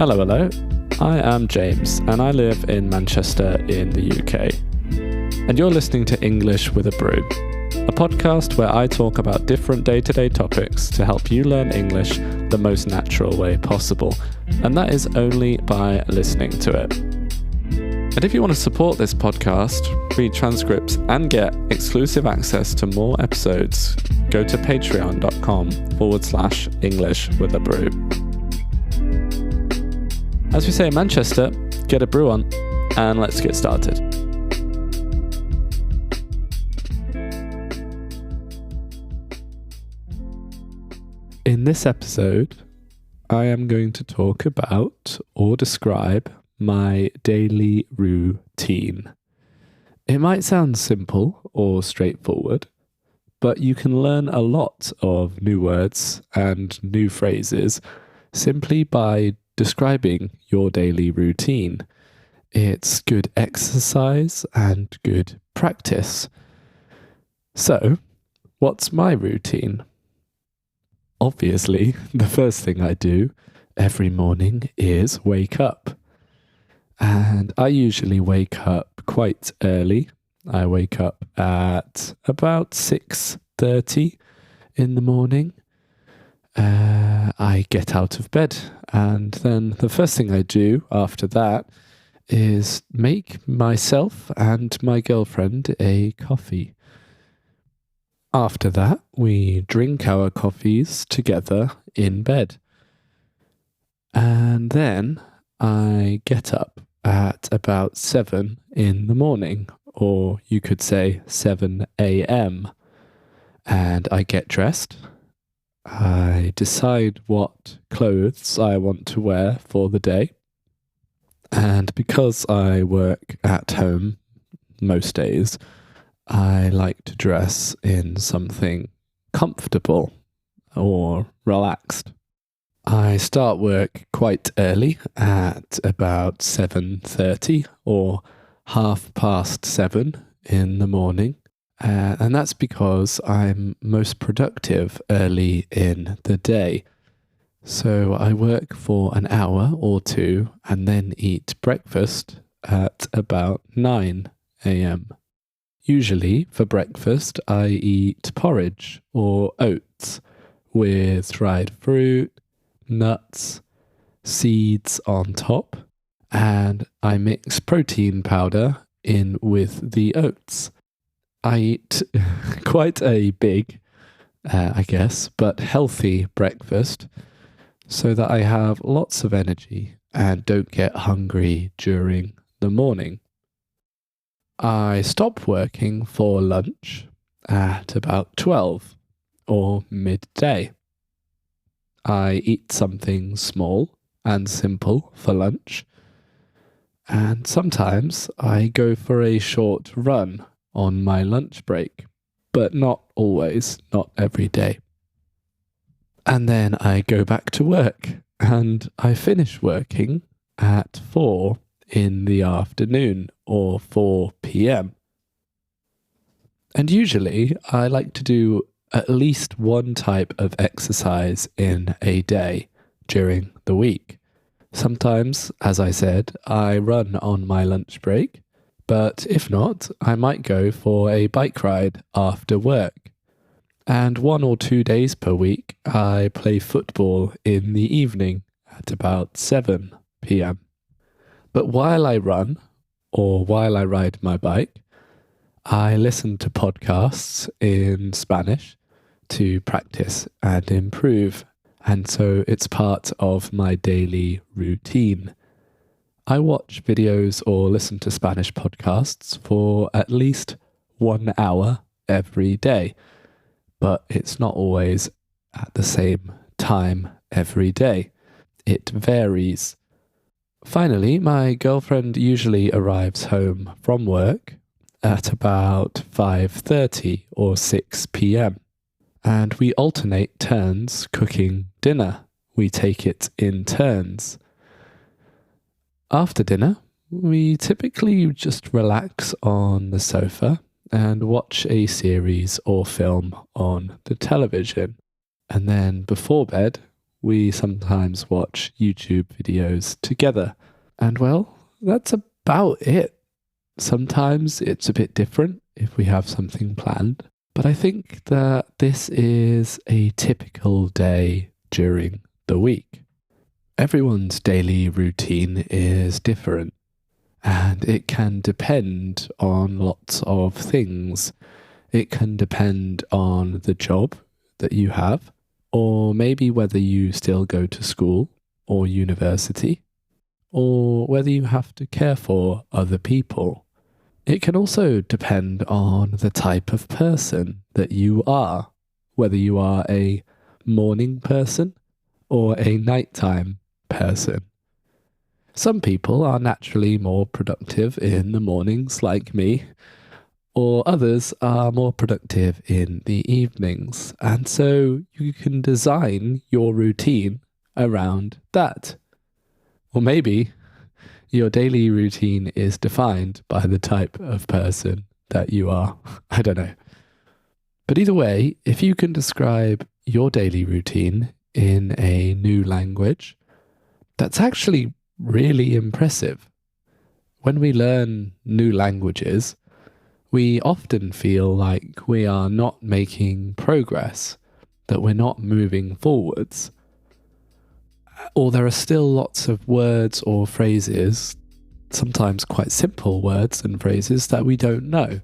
Hello. I am James, and I live in Manchester in the UK. And you're listening to English with a Brew, a podcast where I talk about different day-to-day topics to help you learn English the most natural way possible. And that is only by listening to it. And if you want to support this podcast, read transcripts, and get exclusive access to more episodes, go to patreon.com/English with a Brew. As we say in Manchester, get a brew on, and let's get started. In this episode, I am going to talk about or describe my daily routine. It might sound simple or straightforward, but you can learn a lot of new words and new phrases simply by describing your daily routine. It's good exercise and good practice. So, what's my routine? Obviously, the first thing I do every morning is wake up. And I usually wake up quite early. I wake up at about 6:30 in the morning. I get out of bed, and then the first thing I do after that is make myself and my girlfriend a coffee. After that, we drink our coffees together in bed. And then I get up at about 7 in the morning, or you could say 7 a.m. And I get dressed. I decide what clothes I want to wear for the day. And because I work at home most days, I like to dress in something comfortable or relaxed. I start work quite early at about 7:30 or 7:30 in the morning. And that's because I'm most productive early in the day. So I work for an hour or two and then eat breakfast at about 9 a.m. Usually for breakfast I eat porridge or oats with dried fruit, nuts, seeds on top, and I mix protein powder in with the oats. I eat quite a big, but healthy breakfast so that I have lots of energy and don't get hungry during the morning. I stop working for lunch at about 12 or midday. I eat something small and simple for lunch, and sometimes I go for a short run on my lunch break, but not always, not every day. And then I go back to work, and I finish working at 4 in the afternoon or 4 p.m. And usually I like to do at least one type of exercise in a day during the week. Sometimes, as I said, I run on my lunch break. But if not, I might go for a bike ride after work. And 1 or 2 days per week, I play football in the evening at about 7 p.m. But while I run, or while I ride my bike, I listen to podcasts in Spanish to practice and improve. And so it's part of my daily routine. I watch videos or listen to Spanish podcasts for at least 1 hour every day, but it's not always at the same time every day. It varies. Finally, my girlfriend usually arrives home from work at about 5:30 or 6 p.m. and we alternate turns cooking dinner. We take it in turns. After dinner, we typically just relax on the sofa and watch a series or film on the television. And then before bed, we sometimes watch YouTube videos together. And well, that's about it. Sometimes it's a bit different if we have something planned, but I think that this is a typical day during the week. Everyone's daily routine is different, and it can depend on lots of things. It can depend on the job that you have, or maybe whether you still go to school or university, or whether you have to care for other people. It can also depend on the type of person that you are, whether you are a morning person or a nighttime person. Some people are naturally more productive in the mornings, like me, or others are more productive in the evenings, and so you can design your routine around that. Or maybe your daily routine is defined by the type of person that you are. I don't know. But either way, if you can describe your daily routine in a new language, that's actually really impressive. When we learn new languages, we often feel like we are not making progress, that we're not moving forwards. Or there are still lots of words or phrases, sometimes quite simple words and phrases, that we don't know.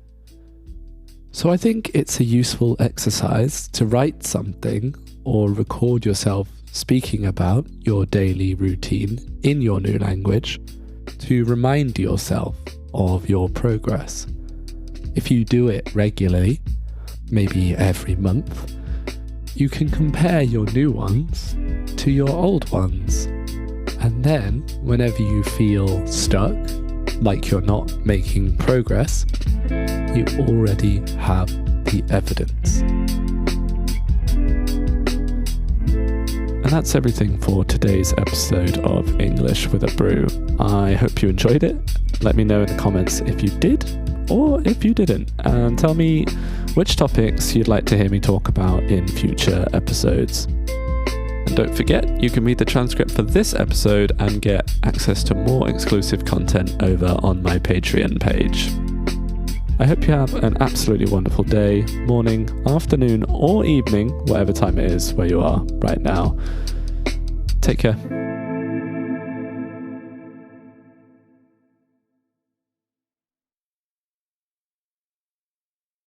So I think it's a useful exercise to write something or record yourself speaking about your daily routine in your new language to remind yourself of your progress. If you do it regularly, maybe every month, you can compare your new ones to your old ones. And then, whenever you feel stuck, like you're not making progress, you already have the evidence. And that's everything for today's episode of English with a Brew. I hope you enjoyed it. Let me know in the comments if you did or if you didn't, and tell me which topics you'd like to hear me talk about in future episodes. And don't forget, you can read the transcript for this episode and get access to more exclusive content over on my Patreon page. I hope you have an absolutely wonderful day, morning, afternoon, or evening, whatever time it is where you are right now. Take care.